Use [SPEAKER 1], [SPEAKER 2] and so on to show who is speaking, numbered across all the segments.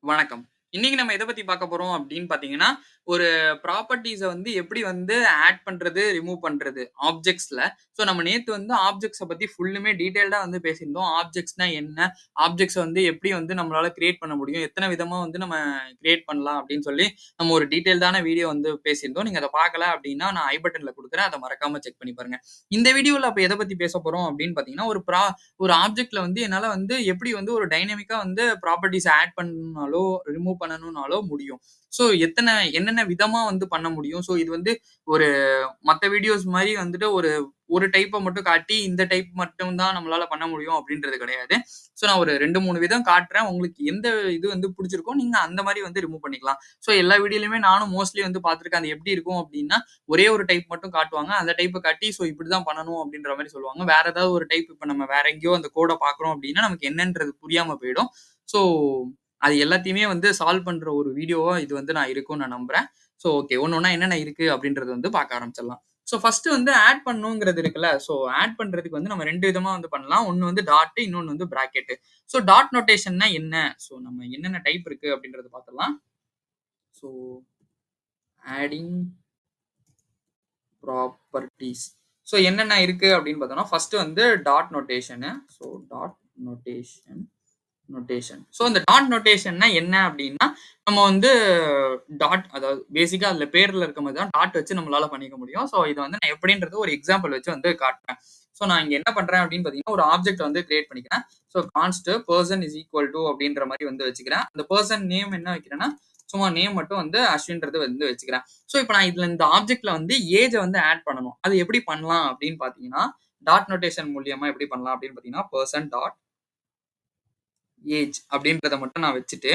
[SPEAKER 1] வணக்கம். இன்னைக்கு நம்ம எத பத்தி பார்க்க போறோம் அப்படின்னு பார்த்தீங்கன்னா, ஒரு ப்ராப்பர்ட்டீஸ வந்து எப்படி வந்து ஆட் பண்றது, ரிமூவ் பண்றது ஆப்ஜெக்ட்ஸ்ல. ஸோ நம்ம நேத்து வந்து ஆப்ஜெக்ட்ஸ பத்தி ஃபுல்லுமே டீட்டெயில்டா வந்து பேசியிருந்தோம். ஆப்ஜெக்ட்ஸ்னா என்ன? ஆப்ஜெக்ட்ஸ வந்து எப்படி வந்து நம்மளால கிரியேட் பண்ண முடியும்? எத்தன விதமா வந்து நம்ம கிரியேட் பண்ணலாம் அப்படின்னு சொல்லி, நம்ம ஒரு டீட்டெயில்டான வீடியோ வந்து பேசியிருந்தோம். நீங்க அத பார்க்கல அப்படின்னா, நான் ஐ பட்டன்ல குடுக்குறேன். அத மறக்காம செக் பண்ணி பாருங்க. இந்த வீடியோல அப்ப எத பத்தி பேசப் போறோம் அப்படின்னு பார்த்தீங்கன்னா, ஒரு ஆப்ஜெக்ட்ல வந்து என்னால வந்து எப்படி வந்து ஒரு டைனமிக்கா வந்து ப்ராப்பர்ட்டீஸ ஆட் பண்ணணும்னாலோ, ரிமூவ் பண்ணணும்னாலோ முடியும். ஸோ என்னென்ன விதமா வந்து பண்ண முடியும். ஸோ இது வந்து ஒரு மத்த வீடியோஸ் மாரி வந்துட்டு ஒரு ஒரு டைப்ப மட்டும் காட்டி, இந்த டைப் மட்டும் தான் நம்மளால பண்ண முடியும் அப்படின்றது கிடையாது. ஸோ நான் ஒரு 2, 3 விதம் காட்டுறேன். உங்களுக்கு எந்த இது வந்து புடிச்சிருக்கோ, நீங்க அந்த மாரி வந்து ரிமூவ் பண்ணிக்கலாம். ஸோ எல்லா வீடியோலயுமே நானும் மோஸ்ட்லி வந்து பார்த்துருக்கேன். அது எப்படி இருக்கும் அப்படின்னா, ஒரே ஒரு டைப் மட்டும் காட்டுவாங்க. அந்த டைப்ப காட்டி, ஸோ இப்படிதான் பண்ணணும் அப்படின்ற மாரி சொல்லுவாங்க. வேற ஏதாவது ஒரு டைப் இப்ப நம்ம வேற எங்கேயோ அந்த கோட பார்க்குறோம் அப்படின்னா, நமக்கு என்னன்றது புரியாம போயிடும். ஸோ அது எல்லாத்தையுமே வந்து சால்வ் பண்ற ஒரு வீடியோவா இது வந்து நான் இருக்கும்னு நான் நம்புறேன். So okay. ஒண்ணொண்ணா என்னென்ன இருக்கு அப்படின்றத வந்து பார்க்க ஆரம்பிச்சிடலாம். ஸோ ஃபர்ஸ்ட் வந்து ஆட் பண்ணணுங்கிறது இருக்குல்ல. ஸோ ஆட் பண்றதுக்கு வந்து நம்ம 2 விதமா வந்து பண்ணலாம். ஒண்ணு வந்து டாட், இன்னொன்னு வந்து பிராக்கெட். ஸோ டாட் நோட்டேஷன்னா என்ன? ஸோ நம்ம என்னென்ன டைப் இருக்கு அப்படின்றத பார்த்துடலாம். So adding properties. ஸோ என்னென்ன இருக்கு அப்படின்னு பார்த்தோம்னா, ஃபர்ஸ்ட் வந்து dot notation. So dot notation notation. So இந்த டாட் நோட்டேஷன்னா என்ன அப்படின்னா, நம்ம வந்து டாட் அதாவது பேசிக்கா அதுல பேர்ல இருக்க மாரி தான் டாட் வச்சு நம்மளால பண்ணிக்க முடியும். ஸோ இது வந்து நான் எப்படின்றது ஒரு எக்ஸாம்பிள் வச்சு வந்து காட்டுறேன். ஸோ நான் இங்க என்ன பண்றேன் அப்படின்னு பார்த்தீங்கன்னா, ஒரு ஆப்ஜெக்ட் வந்து கிரியேட் பண்ணிக்கிறேன். So const person is equal to அப்படின்ற மாரி வந்து வச்சுக்கிறேன். அந்த பெர்சன் நேம் என்ன வைக்கிறேன்னா, சும்மா நேம் மட்டும் வந்து அஸ்வின்றது வந்து வச்சுக்கிறேன். ஸோ இப்ப நான் இந்த ஆப்ஜெக்ட்ல வந்து ஏஜ வந்து ஆட் பண்ணணும். அது எப்படி பண்ணலாம் அப்படின்னு பார்த்தீங்கன்னா, டாட் நோட்டேஷன் மூலியமா எப்படி பண்ணலாம் அப்படின்னு பார்த்தீங்கன்னா, பெர்சன் டாட் ஏஜ் அப்படின்றத மட்டும் நான் வச்சுட்டு,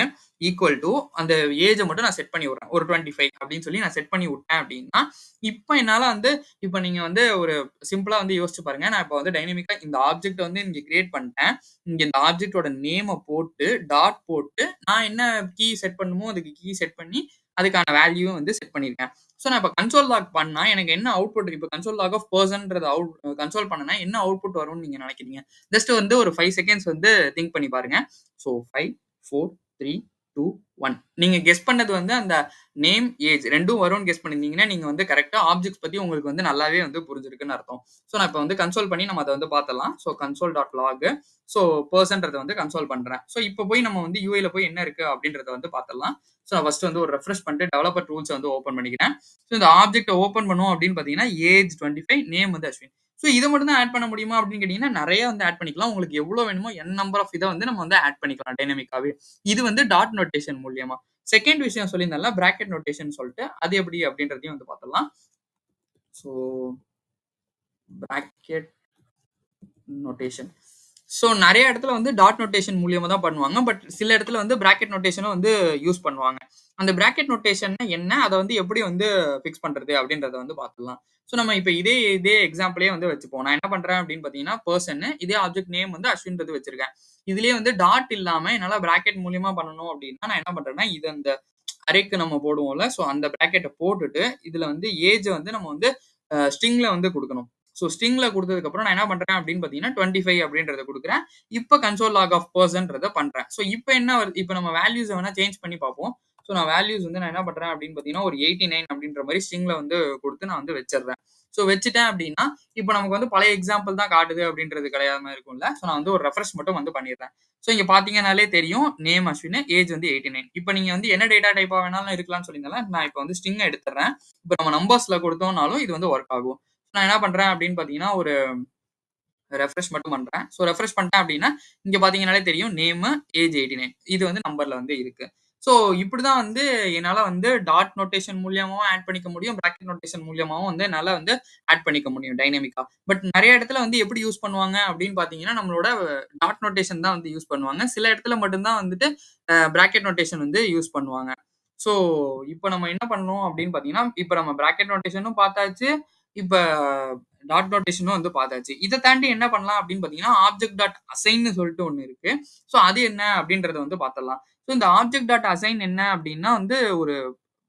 [SPEAKER 1] ஈக்குவல் டூ அந்த ஏஜ மட்டும் நான் செட் பண்ணி விடுறேன். ஒரு 25 அப்படின்னு சொல்லி நான் செட் பண்ணி விட்டேன் அப்படின்னா, இப்ப என்னால வந்து இப்ப நீங்க வந்து ஒரு சிம்பிளா வந்து யோசிச்சு பாருங்க. நான் இப்ப வந்து டைனமிக்கா இந்த ஆப்ஜெக்ட்ட வந்து இங்க கிரியேட் பண்ணிட்டேன். இங்க இந்த ஆப்ஜெக்ட்டோட நேம போட்டு, டாட் போட்டு, நான் என்ன கீ செட் பண்ணணுமோ அதுக்கு கீ செட் பண்ணி, அதுக்கான வேல்யூ வந்து செட் பண்ணியிருக்கேன். ஸோ நான் இப்ப கன்சோல் லாக் பண்ணா எனக்கு என்ன அவுட்புட் இப்ப கன்சோல் லாக் ஆஃப் பெர்சன்ன்றத கன்சோல் பண்ணனா என்ன அவுட்புட் வரும்னு நீங்க நினைக்கிறீங்க? ஜஸ்ட் வந்து ஒரு 5 செகண்ட்ஸ் வந்து திங்க் பண்ணி பாருங்க. ஸோ 5, 4, 3, 2, 1 நீங்க கெஸ் பண்ணது வந்து அந்த நேம், ஏஜ் 2ம் வரும்னு கெஸ் பண்ணியிருந்தீங்கன்னா, நீங்க வந்து கரெக்ட்டா ஆப்ஜெக்ட்ஸ் பத்தி உங்களுக்கு வந்து நல்லாவே வந்து புரிஞ்சிருக்குன்னு அர்த்தம். ஸோ நான் இப்ப வந்து கன்சோல் பண்ணி நம்ம அத வந்து பார்த்துடலாம். So console dot log so பெர்சன்றத வந்து கன்சோல் பண்றேன். ஸோ இப்ப போய் நம்ம வந்து யுஐல போய் என்ன இருக்கு அப்படின்றத வந்து பார்த்துடலாம். ஸோ நான் ஃபர்ஸ்ட் வந்து ஒரு ரெஃப்ரெஷ் பண்ணிட்டு டெவலப்பர் டூல்ஸ வந்து ஓப்பன் பண்ணிக்கிறேன். ஸோ இந்த ஆப்ஜெக்ட்ட ஓப்பன் பண்ணுவோம் அப்படின்னு பார்த்தீங்கன்னா, ஏஜ் 25 நேம் வந்து அஸ்வின். ஸோ இத மட்டும் தான் ஆட் பண்ண முடியுமா அப்படின்னு கேட்டீங்கன்னா, நெறைய வந்து ஆட் பண்ணிக்கலாம். உங்களுக்கு எவ்வளோ வேணுமோ நம்பர் ஆஃப் இத வந்து நம்ம வந்து ஆட் பண்ணிக்கலாம் டைனமிக்காவே. இது வந்து டாட் நோட்டேஷன் மூலியமா. செகண்ட் விஷயம் சொல்லியிருந்தேன்ல பிராக்கெட் நோட்டேஷன் சொல்லிட்டு, அது எப்படி அப்படின்றதையும் வந்து பார்த்துடலாம். So bracket notation. ஸோ நெறைய இடத்துல வந்து டாட் நோட்டேஷன் மூலியமா தான் பண்ணுவாங்க. பட் சில இடத்துல வந்து பிராக்கெட் நோட்டேஷனும் வந்து யூஸ் பண்ணுவாங்க. அந்த பிராக்கெட் நோட்டேஷன்னா என்ன? அத வந்து எப்படி வந்து பிக்ஸ் பண்றது? அப்படின்றத வந்து பார்த்துடலாம். ஸோ நம்ம இப்ப இதே எக்ஸாம்பிளே வந்து வச்சுப்போம். நான் என்ன பண்றேன் அப்படின்னு பார்த்தீங்கன்னா, பெர்சன் இதே ஆப்ஜெக்ட் நேம் வந்து அஸ்வின்றது வச்சிருக்கேன். இதுலயே வந்து டாட் இல்லாம என்னால பிராக்கெட் மூலியமா பண்ணணும் அப்படின்னா, நான் என்ன பண்றேன்னா, இது அந்த அரேக்கு நம்ம போடுவோம்ல. ஸோ அந்த பிராக்கெட்ட போட்டுட்டு, இதுல வந்து ஏஜ வந்து நம்ம வந்து ஸ்ட்ரிங்ல வந்து குடுக்கணும். ஸோ ஸ்ட்ரிங்ல குடுத்ததுக்கு அப்புறம் நான் என்ன பண்றேன் அப்படின்னு பார்த்தீங்கன்னா, 25 அப்படின்றத குடுக்குறேன். இப்ப கன்சோல் லாக் ஆஃப் பெர்சன்றத பண்றேன். ஸோ இப்ப என்ன வருது? இப்ப நம்ம வேல்யூஸ வேணா சேஞ்ச் பண்ணி பார்ப்போம். ஸோ நான் வேல்யூஸ் வந்து நான் என்ன பண்றேன் அப்படின்னு பார்த்தீங்கன்னா, ஒரு 89 அப்படின்ற மாரி ஸ்ட்ரிங்ல வந்து குடுத்து நான் வந்து வச்சுடுறேன். ஸோ வச்சுட்டேன் அப்படின்னா, இப்ப நமக்கு வந்து பழைய எக்ஸாம்பிள் தான் காட்டுது அப்படின்றது கிடையாம இருக்கும்ல. ஸோ நான் வந்து ஒரு ரெஃப்ரெஷ் மட்டும் வந்து பண்ணிடுறேன். ஸோ இங்க பார்த்தீங்கன்னாலே தெரியும். நேம் அஸ்வின், ஏஜ் வந்து 89. இப்ப நீங்க வந்து என்ன டேட்டா டைப்பா வேணாலும் இருக்கலாம்னு சொல்லியிருந்தேன்ல. நான் இப்ப வந்து ஸ்ட்ரிங் எடுத்துடுறேன். இப்ப நம்ம நம்பர்ஸ்ல குடுத்தோம்னாலும் இது வந்து வொர்க் ஆகும். நான் என்ன பண்றேன் அப்படின்னு பார்த்தீங்கன்னா, ஒரு ரெஃப்ரெஷ் மட்டும் பண்றேன். ஸோ ரெஃப்ரெஷ் பண்ணிட்டேன் அப்படின்னா, இங்க பார்த்தீங்கன்னாலே தெரியும் நேமு, ஏஜ் 89. இது வந்து நம்பர்ல வந்து இருக்கு. ஸோ இப்படிதான் வந்து என்னால வந்து டாட் நோட்டேஷன் மூலியமாவும் ஆட் பண்ணிக்க முடியும். பிராக்கெட் நோட்டேஷன் மூலியமாவும் வந்து என்னால வந்து ஆட் பண்ணிக்க முடியும் டைனமிக்கா. பட் நெறைய இடத்துல வந்து எப்படி யூஸ் பண்ணுவாங்க அப்படின்னு பார்த்தீங்கன்னா, நம்மளோட டாட் நோட்டேஷன் தான் வந்து யூஸ் பண்ணுவாங்க. சில இடத்துல மட்டும் தான் வந்துட்டு பிராக்கெட் நோட்டேஷன் வந்து யூஸ் பண்ணுவாங்க. ஸோ இப்ப நம்ம என்ன பண்ணணும் அப்படின்னு பார்த்தீங்கன்னா, இப்ப நம்ம பிராக்கெட் நோட்டேஷனும் பார்த்தாச்சு. இப்ப டாட் நோட்டேஷனும் வந்து பார்த்தாச்சு. இத தாண்டி என்ன பண்ணலாம் அப்படின்னு பார்த்தீங்கன்னா, ஆப்ஜெக்ட் டாட் அசைன்னு சொல்லிட்டு ஒண்ணு இருக்கு. ஸோ அது என்ன அப்படின்றத வந்து பார்த்துடலாம். ஸோ இந்த ஆப்ஜெக்ட் டாட் அசைன் என்ன அப்படின்னா வந்து ஒரு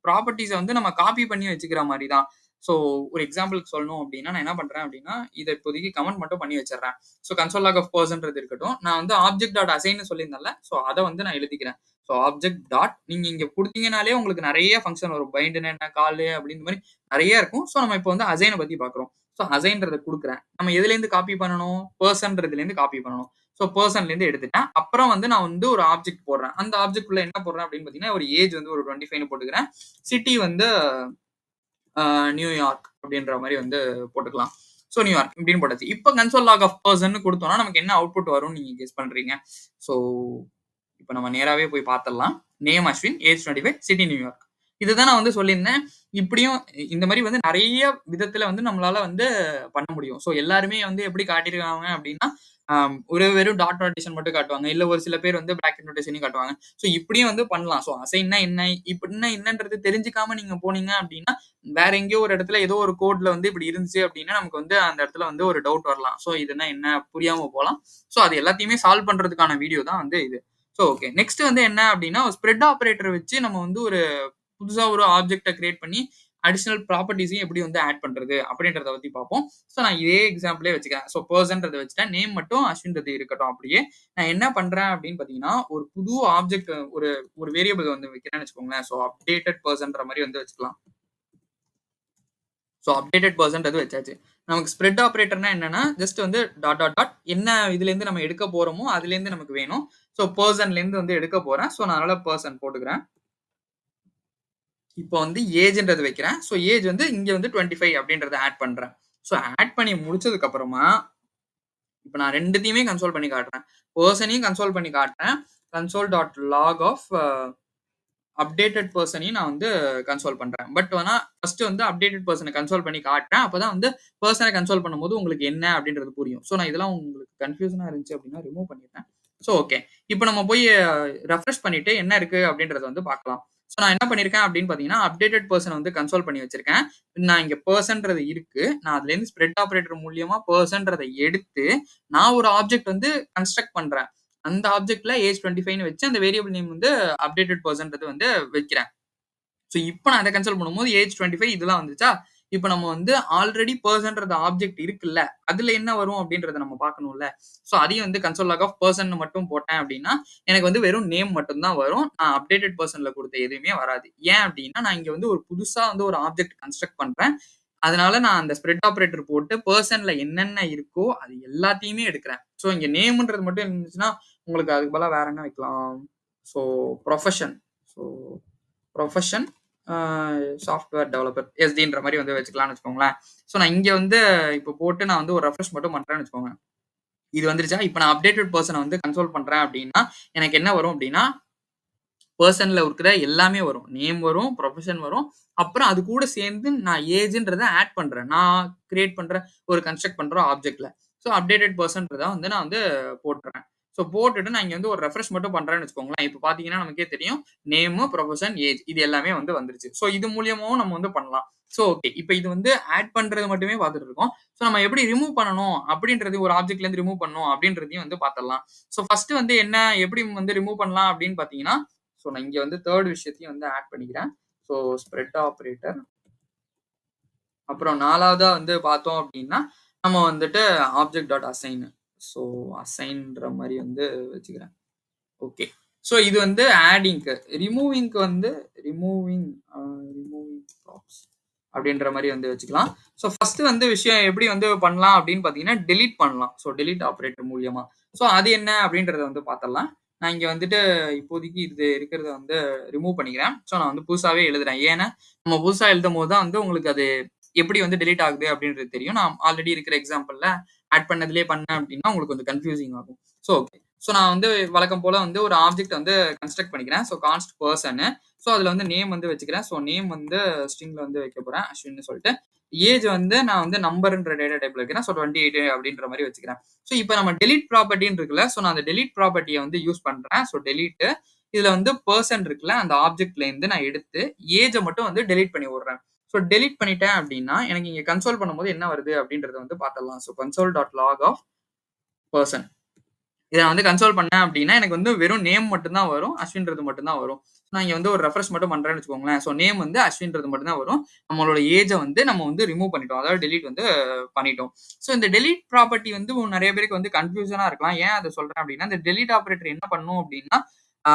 [SPEAKER 1] ப்ராப்பர்ட்டீஸ வந்து நம்ம காப்பி பண்ணி வச்சுக்கிற மாரி தான். ஸோ ஒரு எக்ஸாம்பிளுக்கு சொல்லணும் அப்படின்னா, நான் என்ன பண்றேன் அப்படின்னா, இத இப்போதைக்கு கமெண்ட் மட்டும் பண்ணி வச்சுடுறேன். ஸோ கன்சோல் லாக் ஆஃப் பெர்சன்றது இருக்கட்டும். நான் வந்து ஆப்ஜெக்ட் டாட் அசைன்னு சொல்லியிருந்தேன்ல. ஸோ அத வந்து நான் எழுதிக்கிறேன். ஸோ ஆப்ஜெக்ட் டாட் நீங்க இங்க குடுத்தீங்கனாலே உங்களுக்கு நெறைய ஃபங்ஷன் வரும். பைண்டுனா என்ன, காலு அப்படின்ற மாரி நெறைய இருக்கும். ஸோ நம்ம இப்போ வந்து அசைன பத்தி பார்க்குறோம். ஸோ அசைன்றத குடுக்குறேன். நம்ம எதுலேருந்து காப்பி பண்ணணும்? பெர்சன்றதுலேருந்து காப்பி பண்ணணும். ஸோ பெர்சன்லேருந்து எடுத்துட்டேன். அப்புறம் வந்து நான் வந்து ஒரு ஆப்ஜெக்ட் போடுறேன். அந்த ஆப்ஜெக்ட் உள்ள என்ன போடுறேன் அப்படின்னு பார்த்தீங்கன்னா, ஒரு ஏஜ் வந்து ஒரு 25ன்னு போட்டுக்கிறேன். சிட்டி வந்து நியூயார்க் அப்படின்ற மாரி வந்து போட்டுக்கலாம். ஸோ நியூயார்க் இப்படின்னு போட்டாச்சு. இப்ப கன்சோல் லாக் ஆஃப் பெர்சன்னு குடுத்தோம்னா, நமக்கு என்ன அவுட்புட் வரும்னு நீங்க கெஸ் பண்றீங்க? ஸோ இப்ப நம்ம நேராவே போய் பார்த்துடலாம். Name Ashwin, age 25, city New York. இதுதான் நான் வந்து சொல்லியிருந்தேன். இப்படியும் இந்த மாரி வந்து நெறைய விதத்துல வந்து நம்மளால வந்து பண்ண முடியும். ஸோ எல்லாருமே வந்து எப்படி காட்டியிருக்காங்க அப்படின்னா, ஒரு வெறும் டாட் நோட்டேஷன் மட்டும் காட்டுவாங்க. இல்ல ஒரு சில பேர் வந்து பிராக்கெட் நோட்டேஷனையும் காட்டுவாங்க. ஸோ இப்படியும் வந்து பண்ணலாம். ஸோ அசைன்னா என்ன? இப்படின்னா என்னன்றது தெரிஞ்சுக்காம நீங்க போனீங்க அப்படின்னா, வேற எங்கேயோ ஒரு இடத்துல ஏதோ ஒரு கோட்ல வந்து இப்படி இருந்துச்சு அப்படின்னா, நமக்கு வந்து அந்த இடத்துல வந்து ஒரு டவுட் வரலாம். ஸோ இதுன்னா என்ன? புரியாம போலாம். ஸோ அது எல்லாத்தையுமே சால்வ் பண்றதுக்கான வீடியோ தான் வந்து இது. So okay. நெக்ஸ்ட் வந்து என்ன அப்படின்னா, ஸ்ப்ரெட் ஆப்பரேட்டர் வச்சு நம்ம வந்து ஒரு புதுசா ஒரு ஆப்ஜெக்ட்ட கிரியேட் பண்ணி, அடிஷனல் ப்ராப்பர்ட்டீஸையும் எப்படி வந்து ஆட் பண்றது அப்படின்றத பத்தி பார்ப்போம். ஸோ நான் இதே எக்ஸாம்பிளே வச்சுக்கிறேன். ஸோ பெர்சன்றத வச்சுட்டேன். நேம் மட்டும் அஸ்வின்றது இருக்கட்டும் அப்படியே. நான் என்ன பண்றேன் அப்படின்னு பார்த்தீங்கன்னா, ஒரு புது ஆப்ஜெக்ட் ஒரு ஒரு வேரியபிள் வந்து வைக்கிறேன்னு வச்சுக்கோங்களேன். ஸோ அப்டேட்டட் பெர்சன்ற மாரி வந்து வச்சுக்கலாம். ஸோ அப்டேட்டட் பெர்சன்றது வச்சாச்சு. நமக்கு ஸ்ப்ரெட் ஆப்பரேட்டர்னா என்னன்னா, ஜஸ்ட் வந்து டாட் டாட் டாட் என்ன இதுலேருந்து நம்ம எடுக்க போறோமோ, அதுலேருந்து நமக்கு வேணும். ஸோ பெர்சன்லேருந்து வந்து எடுக்க போறேன். ஸோ நான் அதனால பெர்சன் போட்டுக்கிறேன். இப்போ வந்து ஏஜ்ன்றது வைக்கிறேன். ஸோ ஏஜ் வந்து இங்க வந்து 25 அப்படின்றத ஆட் பண்றேன். ஸோ ஆட் பண்ணி முடிச்சதுக்கு அப்புறமா, இப்ப நான் 2த்தையுமே கன்சோல் பண்ணி காட்டுறேன். பெர்சனையும் கன்சோல் பண்ணி காட்டுறேன். Console dot log of updated பெர்சனையும் நான் வந்து கன்சோல் பண்றேன். பட் ஆனா ஃபர்ஸ்ட் வந்து அப்டேட்டட் பெர்சன கன்சோல் பண்ணி காட்டுறேன். அப்பதான் வந்து பெர்சன கன்சோல் பண்ணும்போது உங்களுக்கு என்ன அப்படின்றது புரியும். ஸோ நான் இதெல்லாம் உங்களுக்கு கன்ஃப்யூஷனா இருந்துச்சு அப்படின்னா ரிமூவ் பண்ணிடுறேன். So okay. இப்போ நம்ம போய் ரெஃப்ரெஷ் பண்ணிட்டு என்ன இருக்கு அப்படின்றத வந்து பார்க்கலாம். ஸோ நான் என்ன பண்ணியிருக்கேன் அப்படின்னு பார்த்தீங்கன்னா, அப்டேட்டட் பெர்சன வந்து கன்சோல் பண்ணி வச்சிருக்கேன். நான் இங்க பெர்சன்றது இருக்கு. நான் அதுலேருந்து ஸ்ப்ரெட் ஆப்பரேட்டர் மூலியமா பெர்சன்றத எடுத்து, நான் ஒரு ஆப்ஜெக்ட் வந்து கன்ஸ்ட்ரக்ட் பண்றேன். அந்த ஆப்ஜெக்ட்ல ஏஜ் 25ன்னு வச்சு அந்த வேரியபிள் நேம் வந்து அப்டேட்டட் பெர்சன்றது வந்து வைக்கிறேன். ஸோ இப்ப நான் அத கன்சோல் பண்ணும்போது ஏஜ் 25 இதெல்லாம் வந்துச்சா, இப்ப நம்ம வந்து ஆல்ரெடி பெர்சன்றது ஆப்ஜெக்ட் இருக்குல்ல, அதுல என்ன வரும் அப்படின்றத நம்ம பார்க்கணும்ல. ஸோ அதையும் வந்து கன்சோல் லாக் ஆஃப் பெர்சன் மட்டும் போட்டேன் அப்படின்னா, எனக்கு வந்து வெறும் நேம் மட்டும் தான் வரும். நான் அப்டேட்டட் பெர்சன்ல குடுத்த எதுவுமே வராது. ஏன் அப்படின்னா, நான் இங்க வந்து ஒரு புதுசா வந்து ஒரு ஆப்ஜெக்ட் கன்ஸ்ட்ரக்ட் பண்றேன். அதனால நான் அந்த ஸ்ப்ரெட் ஆப்பரேட்டர் போட்டு பெர்சன்ல என்னென்ன இருக்கோ, அது எல்லாத்தையுமே எடுக்கிறேன். ஸோ இங்க நேம்ன்றது மட்டும் இருந்துச்சுன்னா, உங்களுக்கு அதுக்கு பதிலா வேற என்ன வைக்கலாம்? So profession. So profession software developer எஸ்டின்ற மாரி வந்து வச்சுக்கலாம்னு வச்சுக்கோங்களேன். ஸோ நான் இங்க வந்து இப்போ போட்டு நான் வந்து ஒரு ரெஃப்ரெஷ் மட்டும் பண்றேன்னு வச்சுக்கோங்க. இது வந்துருச்சா? இப்ப நான் அப்டேட்டட் பெர்சன வந்து கன்சோல் பண்றேன் அப்டின்னா, எனக்கு என்ன வரும் அப்டின்னா, பெர்சன்ல இருக்கிற எல்லாமே வரும். நேம் வரும், ப்ரொஃபஷன் வரும். அப்புறம் அது கூட சேர்ந்து நான் ஏஜ்ன்றத ஆட் பண்றேன். நான் கிரியேட் பண்ற ஒரு கன்ஸ்ட்ரக்ட் பண்ற ஆப்ஜெக்ட்ல. ஸோ அப்டேட்டட் பெர்சன்றத வந்து நான் வந்து போட்டுறேன். ஸோ போட்டுட்டு நான் இங்க வந்து ஒரு ரெஃப்ரெஷ் மட்டும் பண்றேன்னு வச்சுக்கோங்களேன். இப்ப பார்த்தீங்கன்னா நமக்கே தெரியும். நேமு, ப்ரொஃபஷன், ஏஜ் இது எல்லாமே வந்து வந்துருச்சு. ஸோ இது மூலியமாவும் நம்ம வந்து பண்ணலாம். So okay. இப்ப இது வந்து ஆட் பண்றது மட்டுமே பார்த்துட்டு இருக்கோம். ஸோ நம்ம எப்படி ரிமூவ் பண்ணணும் அப்படின்றது ஒரு ஆப்ஜெக்ட்ல இருந்து ரிமூவ் பண்ணணும் அப்படின்றதையும் வந்து பார்த்துடலாம். ஸோ ஃபர்ஸ்ட் வந்து என்ன எப்படி வந்து ரிமூவ் பண்ணலாம் அப்படின்னு பார்த்தீங்கன்னா, ஸோ நான் இங்க வந்து 3 விஷயத்தையும் வந்து ஆட் பண்ணிக்கிறேன். So spread operator. அப்புறம் 4வதா வந்து பார்த்தோம் அப்படின்னா, நம்ம வந்துட்டு ஆப்ஜெக்ட் டாட் அசைன். ஸோ அசைன்ற மாரி வந்து வச்சுக்கிறேன். ஓகே. ஸோ இது வந்து ஆடிங்க்கு. ரிமூவிங்க்கு வந்து ரிமூவிங் ரிமூவிங் ப்ராப்ஸ் அப்படின்ற மாரி வந்து வச்சுக்கலாம். ஸோ ஃபர்ஸ்ட் வந்து விஷயம் எப்படி வந்து பண்ணலாம் அப்படின்னு பார்த்தீங்கன்னா, டெலீட் பண்ணலாம். ஸோ டெலீட் ஆப்பரேட்டர் மூலியமா. ஸோ அது என்ன அப்படின்றத வந்து பார்த்துடலாம். நான் இங்க வந்துட்டு இப்போதைக்கு இது இருக்கிறத வந்து ரிமூவ் பண்ணிக்கிறேன். ஸோ நான் வந்து புதுசாவே எழுதுறேன். ஏன்னா, நம்ம புதுசா எழுதும்போது தான் வந்து உங்களுக்கு அது எப்படி வந்து டெலீட் ஆகுது அப்படின்றது தெரியும். நான் ஆல்ரெடி இருக்கிற எக்ஸாம்பிள்ல ஆட் பண்ணதிலேயே பண்ணேன் அப்படின்னா, உங்களுக்கு கொஞ்சம் கன்ஃப்யூசிங் ஆகும். So okay. ஸோ நான் வந்து வழக்கம் போல வந்து ஒரு ஆப்ஜெக்ட் வந்து கன்ஸ்ட்ரக்ட் பண்ணிக்கிறேன். ஸோ கான்ஸ்ட் பெர்சன்னு. ஸோ அதுல வந்து நேம் வந்து வச்சுக்கிறேன். ஸோ நேம் வந்து ஸ்ட்ரிங்ல வந்து வைக்க போறேன். அஸ்வின்னு சொல்லிட்டு. ஏஜ் வந்து நான் வந்து நம்பர்ன்ற டேட்டா டைப்ல வைக்கிறேன். ஸோ 28 அப்படின்ற மாரி வச்சுக்கிறேன். ஸோ இப்ப நம்ம டெலீட் ப்ராப்பர்ட்டின்னு இருக்குல்ல. ஸோ நான் அந்த டெலீட் ப்ராப்பர்ட்டிய வந்து யூஸ் பண்றேன். ஸோ டெலீட் இதுல வந்து பெர்சன் இருக்குல்ல, அந்த ஆப்ஜெக்ட்ல இருந்து நான் எடுத்து ஏஜ மட்டும் வந்து டெலீட் பண்ணி விடுறேன். ஸோ டெலீட் பண்ணிட்டேன் அப்படின்னா, எனக்கு இங்க கன்சோல் பண்ணும்போது என்ன வருது அப்படின்றத வந்து பார்த்துடலாம். So console dot log of person. இத நான் வந்து கன்சோல் பண்ணேன் அப்படின்னா, எனக்கு வந்து வெறும் நேம் மட்டும் தான் வரும். அஸ்வின்றது மட்டும் தான் வரும். நான் இங்க வந்து ஒரு ரெஃப்ரெஷ் மட்டும் பண்றேன்னு வச்சுக்கோங்களேன். ஸோ நேம் வந்து அஸ்வின்றது மட்டும் தான் வரும். நம்மளோட ஏஜ வந்து நம்ம வந்து ரிமூவ் பண்ணிட்டோம். அதாவது டெலீட் வந்து பண்ணிட்டோம். ஸோ இந்த டெலீட் ப்ராப்பர்ட்டி வந்து நெறைய பேருக்கு வந்து கன்ஃப்யூஷனா இருக்கலாம். ஏன் அத சொல்றேன் அப்படின்னா, இந்த டெலீட் ஆப்பரேட்டர் என்ன பண்ணும் அப்படின்னா, ஆ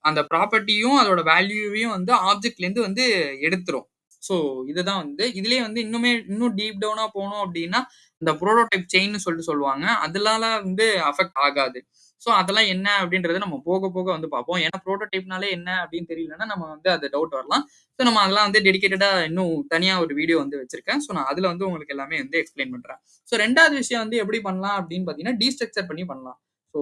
[SPEAKER 1] அந்த ப்ராப்பர்ட்டியும் அதோட வேல்யூவையும் வந்து ஆப்ஜெக்ட்லேருந்து வந்து எடுத்துரும். ஸோ இதுதான் வந்து இதுலயே வந்து இன்னும் டீப் டவுனா போனோம் அப்படின்னா, இந்த புரோடோடைப் செயின்னு சொல்லிட்டு சொல்லுவாங்க. அதனால வந்து அஃபெக்ட் ஆகாது. ஸோ அதெல்லாம் என்ன அப்படின்றத நம்ம போக போக வந்து பார்ப்போம். ஏன்னா புரோட்டோடைப்னாலே என்ன அப்படின்னு தெரியலன்னா, நம்ம வந்து அது டவுட் வரலாம். ஸோ நம்ம அதெல்லாம் வந்து டெடிகேட்டடா இன்னும் தனியா ஒரு வீடியோ வந்து வச்சிருக்கேன். ஸோ நான் அதுல வந்து உங்களுக்கு எல்லாமே வந்து எக்ஸ்பிளைன் பண்றேன். ஸோ 2வது விஷயம் வந்து எப்படி பண்ணலாம் அப்படின்னு பார்த்தீங்கன்னா, டீஸ்ட்ரக்சர் பண்ணி பண்ணலாம். So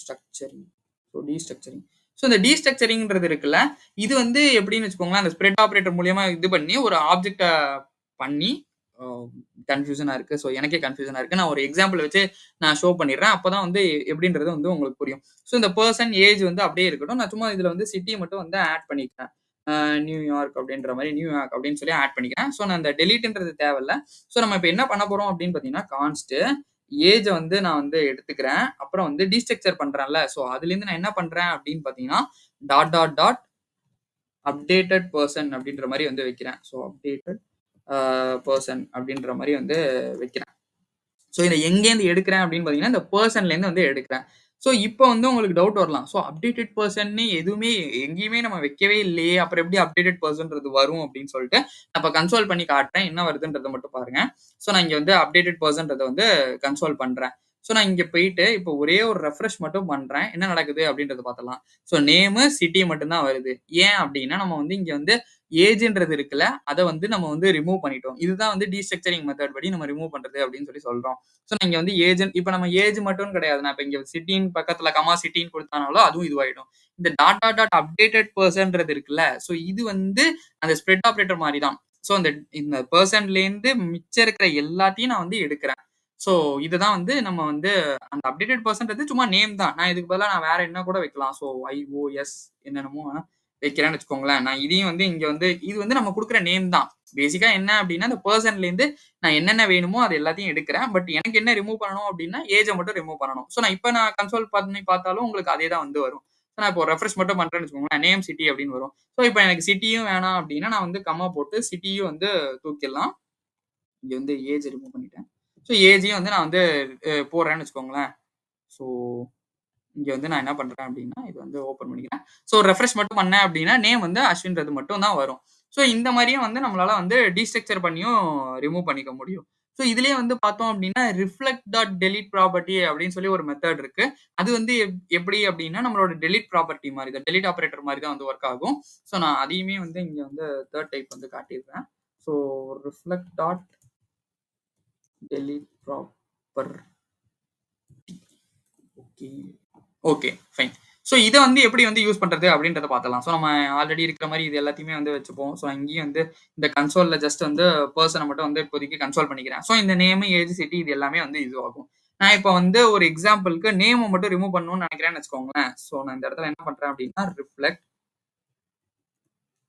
[SPEAKER 1] structuring. So destructuring. So இந்த டீஸ்ட்ரக்சரிங்ன்றது இருக்குல்ல, இது வந்து எப்படின்னு வச்சுக்கோங்களேன், அந்த ஸ்ப்ரெட் ஆப்பரேட்டர் மூலியமா இது பண்ணி ஒரு ஆப்ஜெக்ட்ட பண்ணி அ கன்ஃப்யூஷனா இருக்கு. ஸோ எனக்கே கன்ஃப்யூஷனா இருக்கு. நான் ஒரு எக்ஸாம்பிள் வச்சு நான் ஷோ பண்ணிடுறேன். அப்பதான் வந்து எப்படின்றது வந்து உங்களுக்கு புரியும். ஸோ இந்த பெர்சன், ஏஜ் வந்து அப்படியே இருக்கட்டும். நான் சும்மா இதுல வந்து சிட்டி மட்டும் வந்து ஆட் பண்ணிக்கிறேன். நியூயார்க் அப்படின்ற மாரி நியூயார்க் அப்படின்னு சொல்லி ஆட் பண்ணிக்கிறேன். ஸோ நான் இந்த டெலீட்ன்றது தேவையில்ல. ஸோ நம்ம இப்ப என்ன பண்ண போறோம் அப்படின்னு பார்த்தீங்கன்னா, கான்ஸ்ட் ஏஜ வந்து நான் வந்து எடுத்துக்கிறேன். அப்புறம் வந்து டீஸ்ட்ரக்சர் பண்றேன்ல, ஸோ அதுலேருந்து நான் என்ன பண்றேன் அப்படின்னு பார்த்தீங்கன்னா, dot dot dot updated person அப்படின்ற மாரி வந்து வைக்கிறேன். ஸோ அப்டேட்டட் பெர்சன் அப்படின்ற மாரி வந்து வைக்கிறேன். ஸோ இத எங்கேருந்து எடுக்கிறேன் அப்படின்னு பார்த்தீங்கன்னா, இந்த பெர்சன்லேருந்து வந்து எடுக்கிறேன். ஸோ இப்போ வந்து உங்களுக்கு டவுட் வரலாம். ஸோ அப்டேட்டட் பெர்சன்னு எதுவுமே எங்கேயுமே நம்ம வைக்கவே இல்லையே! அப்புறம் எப்படி அப்டேட்டட் பெர்சன்றது வரும் அப்படின்னு சொல்லிட்டு, நான் இப்ப கன்சோல் பண்ணி காட்டுறேன். என்ன வருதுன்றத மட்டும் பாருங்க. ஸோ நான் இங்க வந்து அப்டேட்டட் பெர்சன்றத வந்து கன்சோல் பண்றேன். ஸோ நான் இங்க போயிட்டு இப்போ ஒரே ஒரு ரெஃப்ரெஷ் மட்டும் பண்றேன். என்ன நடக்குது அப்படின்றத பார்த்தரலாம். ஸோ நேமு, சிட்டி மட்டும் தான் வருது. ஏன் அப்படின்னா, நம்ம வந்து இங்க வந்து ஏஜ்ன்றது இருக்குல்ல, அத வந்து நம்ம வந்து ரிமூவ் பண்ணிட்டோம். இதுதான் வந்து டீஸ்ட்ரக்சரிங் மெத்தட் படி நம்ம ரிமூவ் பண்றது அப்படின்னு சொல்லி சொல்றோம். ஸோ நான் இங்க வந்து இப்ப நம்ம ஏஜ் மட்டும் கிடையாது. நான் இப்ப இங்க சிட்டின்னு பக்கத்துல கமா சிட்டின்னு குடுத்தானாலும் அதுவும் இதுவாயிடும். இந்த டாட் டாட் டாட் அப்டேட்டட் பெர்சன்றது இருக்குல்ல, ஸோ இது வந்து அந்த ஸ்ப்ரெட் ஆப்பரேட்டர் மாரி தான். ஸோ இந்த இந்த பெர்சன்லேருந்து மிச்சம் இருக்கிற எல்லாத்தையும் நான் வந்து எடுக்கிறேன். ஸோ இதுதான் வந்து நம்ம வந்து அந்த அப்டேட்டட் பெர்சன்றது சும்மா நேம் தான். நான் இதுக்கு பதிலா நான் வேற என்ன கூட வைக்கலாம். ஸோ IOS என்னென்னமோ வைக்கிறேன்னு வச்சுக்கோங்களேன். நான் இதையும் வந்து இங்க வந்து இது வந்து நம்ம குடுக்குற நேம் தான். பேசிக்கா என்ன அப்டின்னா, அந்த பெர்சன்லேருந்து நான் என்னென்ன வேணுமோ அது எல்லாத்தையும் எடுக்கிறேன். பட் எனக்கு என்ன ரிமூவ் பண்ணணும் அப்டின்னா, ஏஜ மட்டும் ரிமூவ் பண்ணணும். ஸோ நான் கன்சோல் பண்ணி பார்த்தாலும் உங்களுக்கு அதே தான் வந்து வரும். ஸோ நான் இப்போ ரெஃப்ரெஷ் மட்டும் பண்றேன்னு வச்சுக்கோங்களேன். நேம் சிட்டி அப்டின்னு வரும். ஸோ இப்போ எனக்கு சிட்டியும் வேணாம் அப்டின்னா, நான் வந்து கம்மா போட்டு சிட்டியும் வந்து தூக்கிடலாம். இங்க வந்து ஏஜ் ரிமூவ் பண்ணிட்டேன். ஸோ ஏஜையும் வந்து நான் வந்து போடுறேன்னு வச்சுக்கோங்களேன். ஸோ இங்க வந்து நான் என்ன பண்றேன் அப்டின்னா, இது வந்து ஓப்பன் பண்ணிக்கிறேன். ஸோ ரெஃப்ரெஷ் மட்டும் பண்ணேன் அப்டின்னா, நேம் வந்து அஸ்வின்றது மட்டும் தான் வரும். ஸோ இந்த மாரியும் வந்து நம்மளால வந்து டீஸ்ட்ரக்சர் பண்ணியும் ரிமூவ் பண்ணிக்க முடியும். ஸோ இதுலயே வந்து பார்த்தோம் அப்டின்னா, ரிஃப்ளெக்ட் டாட் டெலீட் ப்ராப்பர்ட்டி அப்டின்னு சொல்லி ஒரு மெத்தட் இருக்கு. அது வந்து எப்படி அப்டின்னா, நம்மளோட டெலீட் ப்ராப்பர்ட்டி மாரி தான். டெலீட் ஆப்பரேட்டர் மாரி தான் வந்து ஒர்க் ஆகும். ஸோ நான் அதையுமே வந்து இங்க வந்து 3 டைப் வந்து காட்டியிருக்கேன். So reflect dot delete proper okay. Okay, fine. So இத வந்து எப்படி வந்து யூஸ் பண்றது அப்படின்றத பார்த்தரலாம். ஸோ நம்ம ஆல்ரெடி இருக்கிற மாரி இது எல்லாத்தையுமே வந்து வச்சுப்போம். ஸோ இங்கேயும் வந்து இந்த கன்சோல்ல ஜஸ்ட் வந்து பெர்சன மட்டும் வந்து இப்போதைக்கு கன்சோல் பண்ணிக்கிறேன். ஸோ இந்த நேமு, ஏஜ், சிட்டி இது எல்லாமே வந்து இதுவாகும். நான் இப்ப வந்து ஒரு எக்ஸாம்பிள்க்கு நேம மட்டும் ரிமூவ் பண்ணணும்னு நினைக்கிறேன்னு வச்சுக்கோங்களேன். ஸோ நான் இந்த இடத்துல என்ன பண்றேன் அப்படின்னா, ரிஃப்ளெக்ட்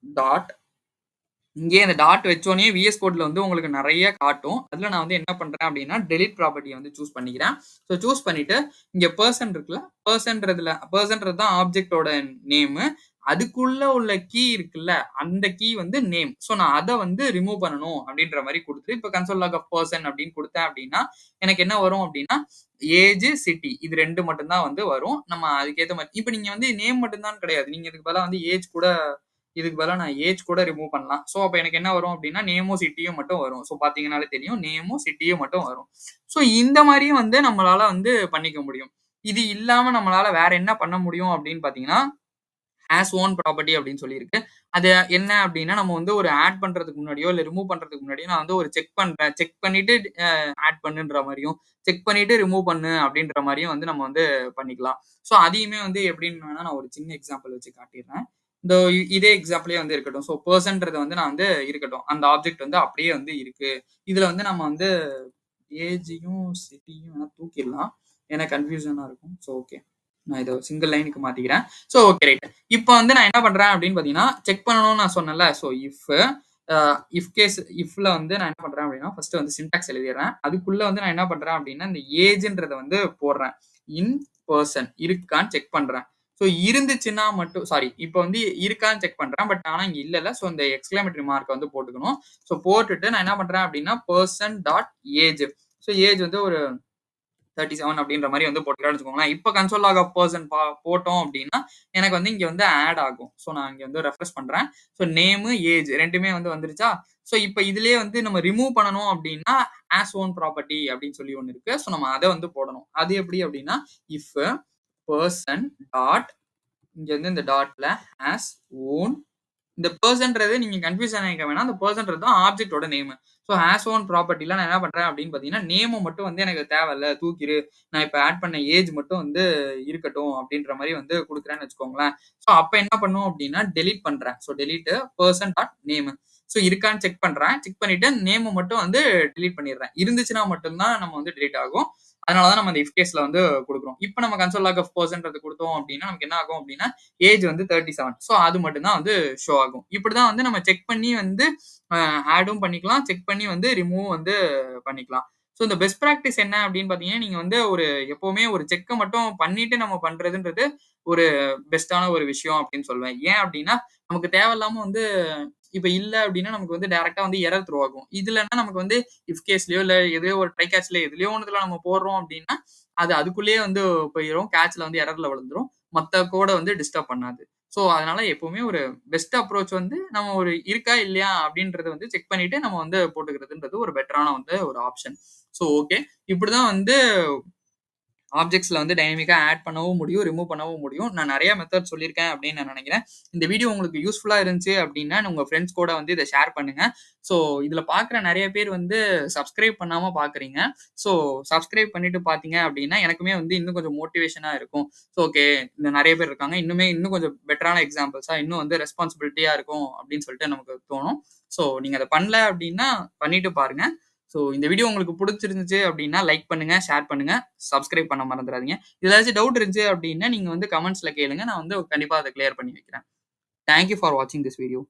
[SPEAKER 1] டாட் இங்கேயே இந்த டாட் வச்சோனே விஎஸ் கோட்ல வந்து உங்களுக்கு நெறைய காட்டும். அதுல நான் வந்து என்ன பண்றேன் அப்டின்னா, டெலீட் ப்ராப்பர்ட்டிய வந்து சூஸ் பண்ணிக்கிறேன். ஸோ சூஸ் பண்ணிட்டு, இங்க பெர்சன் இருக்குல்ல, பெர்சன்றது தான் ஆப்ஜெக்ட்டோட நேமு. அதுக்குள்ள உள்ள கீ இருக்குல்ல, அந்த கீ வந்து நேம். ஸோ நான் அத வந்து ரிமூவ் பண்ணணும் அப்டின்ற மாரி குடுத்துட்டு, இப்ப கன்சோல் லாக் ஆஃப் பெர்சன் அப்டின்னு குடுத்தேன் அப்டின்னா, எனக்கு என்ன வரும் அப்டின்னா, ஏஜ், சிட்டி இது 2 மட்டும் தான் வந்து வரும். நம்ம அதுக்கேத்த மாரி இப்ப நீங்க வந்து நேம் மட்டும் தான் கிடையாது. நீங்க இதுக்கு பதிலா வந்து ஏஜ் கூட இதுக்கு பதிலா நான் ஏஜ் கூட ரிமூவ் பண்ணலாம். ஸோ அப்ப எனக்கு என்ன வரும் அப்டின்னா, நேமும், சிட்டியும் மட்டும் வரும். ஸோ பார்த்தீங்கன்னாலே தெரியும். நேமும், சிட்டியும் மட்டும் வரும். ஸோ இந்த மாரியும் வந்து நம்மளால வந்து பண்ணிக்க முடியும். இது இல்லாம நம்மளால வேற என்ன பண்ண முடியும் அப்டின்னு பார்த்தீங்கன்னா, ஹேஸ் ஓன் ப்ராப்பர்ட்டி அப்டின்னு சொல்லி இருக்கு. அது என்ன அப்டின்னா, நம்ம வந்து ஒரு ஆட் பண்றதுக்கு முன்னாடியோ, இல்ல ரிமூவ் பண்றதுக்கு முன்னாடியோ நான் வந்து ஒரு செக் பண்றேன். செக் பண்ணிட்டு ஆட் பண்ணுன்ற மாரியும், செக் பண்ணிட்டு ரிமூவ் பண்ணு அப்டின்ற மாரியும் வந்து நம்ம வந்து பண்ணிக்கலாம். ஸோ அதையுமே வந்து எப்டின்னு வேணா நான் ஒரு சின்ன எக்ஸாம்பிள் வச்சு காட்டிர்றேன். இந்த இதே எக்ஸாம்பிளே வந்து இருக்கட்டும். ஸோ பெர்சன்றது வந்து நான் வந்து இருக்கட்டும். அந்த ஆப்ஜெக்ட் வந்து அப்படியே வந்து இருக்கு. இதுல வந்து நம்ம வந்து ஏஜையும், சிட்டியும் வேணா தூக்கிடலாம். ஏன்னா கன்ஃப்யூஷனா இருக்கும். So okay. நான் இத சிங்கிள் லைனுக்கு மாத்திக்கிறேன். So okay right. இப்ப வந்து நான் என்ன பண்றேன் அப்படின்னு பார்த்தீங்கன்னா, செக் பண்ணணும்னு நான் சொன்னேன்ல. ஸோ இஃப்ல வந்து நான் என்ன பண்றேன் அப்படின்னா, ஃபர்ஸ்ட் வந்து சின்டாக்ஸ் எழுதிடுறேன். அதுக்குள்ள வந்து நான் என்ன பண்றேன் அப்படின்னா, இந்த ஏஜ்ன்றத வந்து போடுறேன். இன் பெர்சன் இருக்கான்னு செக் பண்றேன். ஸோ இருந்துச்சுன்னா மட்டும் இப்ப வந்து இருக்கான்னு செக் பண்றேன். பட் ஆனா இங்க இல்லல்ல. ஸோ இந்த எக்ஸ்கிளமேட்டரி மார்க்க வந்து போட்டுக்கணும். ஸோ போட்டுட்டு நான் என்ன பண்றேன் அப்படின்னா, person dot age. So age வந்து ஒரு 37 அப்படின்ற மாரி வந்து போட்டுக்கலாம்னு வச்சுக்கோங்களேன். இப்ப கன்சோல் லாக் ஆஃப் பெர்சன் போட்டோம் அப்படின்னா, எனக்கு வந்து இங்க வந்து ஆட் ஆகும். ஸோ நான் இங்க வந்து ரெஃப்ரெஷ் பண்றேன். ஸோ நேமு, ஏஜ் 2மே வந்து வந்துருச்சா? ஸோ இப்ப இதுலயே வந்து நம்ம ரிமூவ் பண்ணணும் அப்படின்னா, ஆஸ் ஓன் ப்ராப்பர்ட்டி அப்படின்னு சொல்லி ஒண்ணு இருக்கு. ஸோ நம்ம அத வந்து போடணும். அது எப்படி அப்படின்னா, இஃப் பெர்சன் டாட் இங்க வந்து இந்த டாட்ல ஆஸ் ஓன் இந்த பெர்சன்றது நீங்க கன்ஃப்யூஸ் ஆகிக்க வேணாம். அந்த பெர்சன்றது தான் ஆப்ஜெக்ட்டோட நேமு. ஸோ ஆஸ் ஓன் ப்ராப்பர்ட்டில நான் என்ன பண்றேன் அப்படின்னு பார்த்தீங்கன்னா, நேம மட்டும் வந்து எனக்கு தேவையில்ல. தூக்கிரு. நான் இப்ப ஆட் பண்ண ஏஜ் மட்டும் வந்து இருக்கட்டும் அப்படின்ற மாரி வந்து குடுக்குறேன்னு வச்சுக்கோங்களேன். ஸோ அப்ப என்ன பண்ணும் அப்படின்னா, டெலீட் பண்றேன். So delete person dot name. So இருக்கான்னு செக் பண்றேன். செக் பண்ணிட்டு நேம மட்டும் வந்து டெலீட் பண்ணிடுறேன். இருந்துச்சுன்னா மட்டும் தான் நம்ம வந்து டெலீட் ஆகும். அதனால தான் நம்ம அந்த இஃப் கேஸ்ல வந்து குடுக்குறோம். இப்ப நம்ம கன்சோல் லாக் ஆஃப் பெர்சன்றது குடுத்தோம் அப்படின்னா, நமக்கு என்ன ஆகும் அப்படின்னா, ஏஜ் வந்து 37. ஸோ அது மட்டும் தான் வந்து ஷோ ஆகும். இப்படிதான் வந்து நம்ம செக் பண்ணி வந்து ஆடும் பண்ணிக்கலாம். செக் பண்ணி வந்து ரிமூவ் வந்து பண்ணிக்கலாம். ஸோ இந்த பெஸ்ட் பிராக்டிஸ் என்ன அப்படின்னு பார்த்தீங்கன்னா, நீங்க வந்து ஒரு எப்பவுமே ஒரு செக்க மட்டும் பண்ணிட்டு நம்ம பண்றதுன்றது ஒரு பெஸ்ட்டான ஒரு விஷயம் அப்படின்னு சொல்லுவேன். ஏன் அப்படின்னா, நமக்கு தேவையில்லாம வந்து இப்ப இல்ல அப்படின்னா, நமக்கு வந்து டைரக்ட்டா வந்து எரர் த்ரோ ஆகும். இதுலன்னா நமக்கு வந்து இஃப் கேஸ்லயோ இல்ல எதையோ ஒரு ட்ரை கேட்ச்ல எதுலயோ ஒண்ணுத்துல நம்ம போடுறோம் அப்படின்னா, அது அதுக்குள்ளேயே வந்து போயிரும். கேட்ச்ல வந்து எரர்ல விழுந்துரும். மத்த கோட வந்து டிஸ்டர்ப் பண்ணாது. ஸோ அதனால எப்பவுமே ஒரு பெஸ்ட் அப்ரோச் வந்து நம்ம ஒரு இருக்கா இல்லையா அப்படின்றத வந்து செக் பண்ணிட்டு நம்ம வந்து போட்டுக்கிறதுன்றது ஒரு பெட்டரான வந்து ஒரு ஆப்ஷன். So okay. இப்படிதான் வந்து ஆப்ஜெக்ட்ஸ்ல வந்து டைனமிக்கா ஆட் பண்ணவும் முடியும், ரிமூவ் பண்ணவும் முடியும். நான் நெறைய மெத்தட் சொல்லியிருக்கேன் அப்படின்னு நான் நெனைக்கிறேன். இந்த வீடியோ உங்களுக்கு யூஸ்ஃபுல்லா இருந்துச்சு அப்படின்னா, உங்க ஃப்ரெண்ட்ஸ் கூட வந்து இத ஷேர் பண்ணுங்க. ஸோ இதுல பார்க்குற நெறைய பேர் வந்து சப்ஸ்கிரைப் பண்ணாம பார்க்குறீங்க. ஸோ சப்ஸ்கிரைப் பண்ணிட்டு பார்த்தீங்க அப்படின்னா, எனக்குமே வந்து இன்னும் கொஞ்சம் மோட்டிவேஷனா இருக்கும். ஸோ ஓகே இந்த நெறைய பேர் இருக்காங்க. இன்னும் கொஞ்சம் பெட்டரான எக்ஸாம்பிள்ஸா இன்னும் வந்து ரெஸ்பான்சிபிலிட்டியா இருக்கும் அப்படின்னு சொல்லிட்டு நமக்கு தோணும். ஸோ நீங்க அத பண்ணல அப்படின்னா, பண்ணிட்டு பாருங்க. ஸோ இந்த வீடியோ உங்களுக்கு புடிச்சிருந்துச்சு அப்படின்னா, லைக் பண்ணுங்க, ஷேர் பண்ணுங்க, சப்ஸ்கிரைப் பண்ண மறந்துறாதீங்க. இதுல ஏதாச்சும் டவுட் இருந்துச்சு அப்படின்னா, நீங்க வந்து கமெண்ட்ஸ்ல கேளுங்க. நான் வந்து கண்டிப்பா அத கிளியர் பண்ணி வைக்கிறேன். தேங்க் யூ ஃபார் வாட்சிங் திஸ் வீடியோ.